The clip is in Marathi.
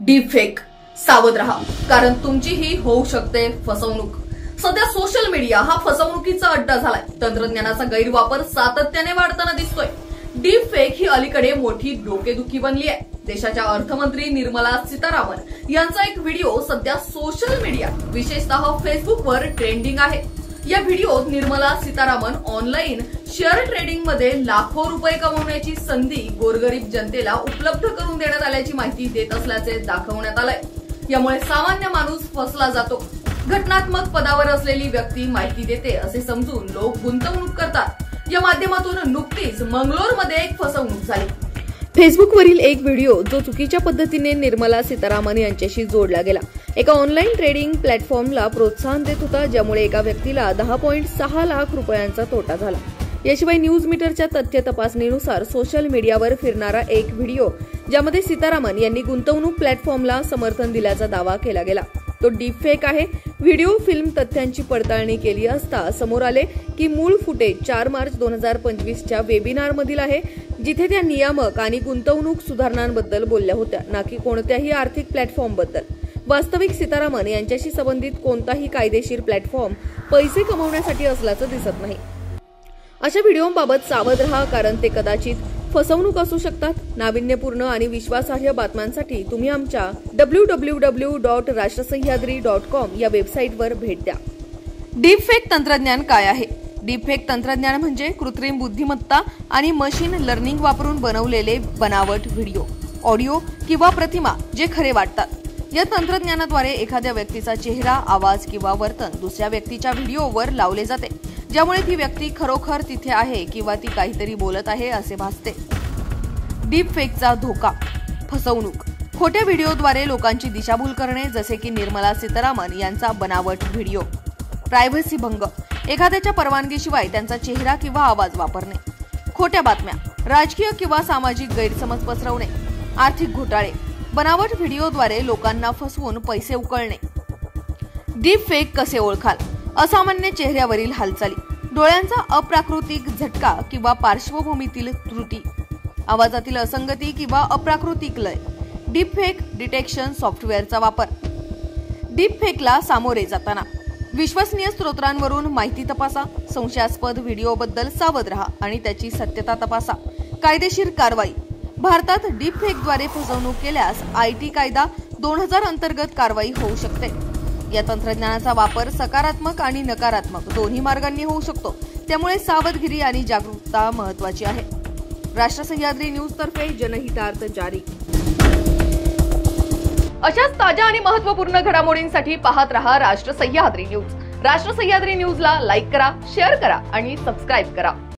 डीपफेक, सावध रहा, कारण तुमचीही होऊ शकते फसवणूक। सध्या सोशल मीडिया हा फसवणुकीचा अड्डा झालाय। तंत्रज्ञानाचा गैरवापर सातत्याने वाढताना दिसतोय। डीपफेक ही अलीकडे मोठी डोकेदुखी बनली आहे। देशाच्या अर्थमंत्री निर्मला सीतारामन यांचा एक व्हिडिओ सध्या सोशल मीडिया विशेषतः फेसबुकवर ट्रेंडिंग आहे। या व्हिडिओत Nirmala Sitharaman online share trading मध्ये लाखो रुपये कमवण्याची संधी गोरगरीब जनतेला उपलब्ध करून देण्यात आल्याची माहिती देत असल्याचे दाखवण्यात आलंय। यामुळे सामान्य माणूस फसला जातो। घटनात्मक पदावर असलेली व्यक्ती माहिती देते असे समजून लोक गुंतवणूक करतात। या माध्यमातून नुकतीच मंगलोरमध्ये एक फसवणूक झाली। फेसबुकवरील एक व्हिडिओ जो चुकीच्या पद्धतीने निर्मला सीतारामन यांच्याशी जोडला गेला, एका ऑनलाईन ट्रेडिंग प्लॅटफॉर्मला प्रोत्साहन देत होता, ज्यामुळे एका व्यक्तीला 10.6 लाख रुपयांचा तोटा झाला। याशिवाय न्यूज मीटरच्या तथ्य तपासणीनुसार सोशल मीडियावर फिरणारा एक व्हिडिओ ज्यामध्ये सीतारामन यांनी गुंतवणूक प्लॅटफॉर्मला समर्थन दिल्याचा दावा केला गेला, तो डीपफेक आहे। व्हिडिओ फिल्म तथ्यांची पडताळणी केली असता समोर आले की मूळ फुटेज 4 मार्च 2025च्या वेबिनारमधील आहे, जिथे त्या नियामक आणि गुंतवणूक सुधारणांबद्दल बोलल्या होत्या, ना की कोणत्याही आर्थिक प्लॅटफॉर्मबद्दल। वास्तविक सीतारामन यांच्याशी संबंधित कोणताही कायदेशीर प्लॅटफॉर्म पैसे कमवण्यासाठी असल्याचं दिसत नाही। अशा व्हिडिओंबाबत सावध रहा, कारण ते कदाचित फसवणूक असू शकतात। नाविन्यपूर्ण आणि विश्वासार्ह बातम्यांसाठी तुम्ही आमच्या www.rashtrasahyadri.com या वेबसाईटवर भेट द्या। डीपफेक तंत्रज्ञान काय आहे? डीपफेक तंत्रज्ञान म्हणजे कृत्रिम बुद्धिमत्ता आणि मशीन लर्निंग वापरून बनवलेले बनावट व्हिडिओ, ऑडिओ किंवा प्रतिमा जे खरे वाटतात। या तंत्रज्ञानाद्वारे एखाद्या व्यक्तीचा चेहरा, आवाज किंवा वर्तन दुसऱ्या व्यक्तीच्या व्हिडिओवर लावले जाते, ज्यामुळे ती व्यक्ती खरोखर तिथे आहे किंवा ती काहीतरी बोलत आहे असे भासते। डीपफेकचा धोका: फसवणूक, खोट्या व्हिडिओद्वारे लोकांची दिशाभूल करणे, जसे की निर्मला सीतारामन यांचा बनावट व्हिडिओ। प्रायव्हसी भंग, एखाद्याच्या परवानगीशिवाय त्यांचा चेहरा किंवा आवाज वापरणे। खोट्या बातम्या, राजकीय किंवा सामाजिक गैरसमज पसरवणे। आर्थिक घोटाळे, बनावट व्हिडिओद्वारे लोकांना फसवून पैसे उकळणे। डीपफेक कसे ओळखाल? असामान्य चेहऱ्यावरील हालचाली, डोळ्यांचा अप्राकृतिक झटका किंवा पार्श्वभूमीतील त्रुटी, आवाजातील असंगती किंवा अप्राकृतिक लय। डीपफेक डिटेक्शन सॉफ्टवेअरचा वापर। डीपफेकला सामोरे जाताना विश्वसनीय स्रोतांवरून माहिती तपासा, संशयास्पद व्हिडिओबद्दल सावध रहा आणि त्याची सत्यता तपासा। कायदेशीर कारवाई: भारतात डीपफेकद्वारे फसवणूक केल्यास आयटी कायदा 2000 अंतर्गत कारवाई होऊ शकते। या तंत्रज्ञानाचा वापर सकारात्मक आणि नकारात्मक दोन्ही मार्गांनी होऊ शकतो, त्यामुळे सावधगिरी आणि जागरूकता महत्त्वाची आहे। राष्ट्र सह्याद्री न्यूज तर्फे जनहितार्थ जारी। अशाच ताज्या आणि महत्त्वपूर्ण घडामोडींसाठी पाहत रहा राष्ट्र सह्याद्री न्यूज। राष्ट्र सह्याद्री न्यूजला लाईक करा, शेअर करा आणि सबस्क्राईब करा।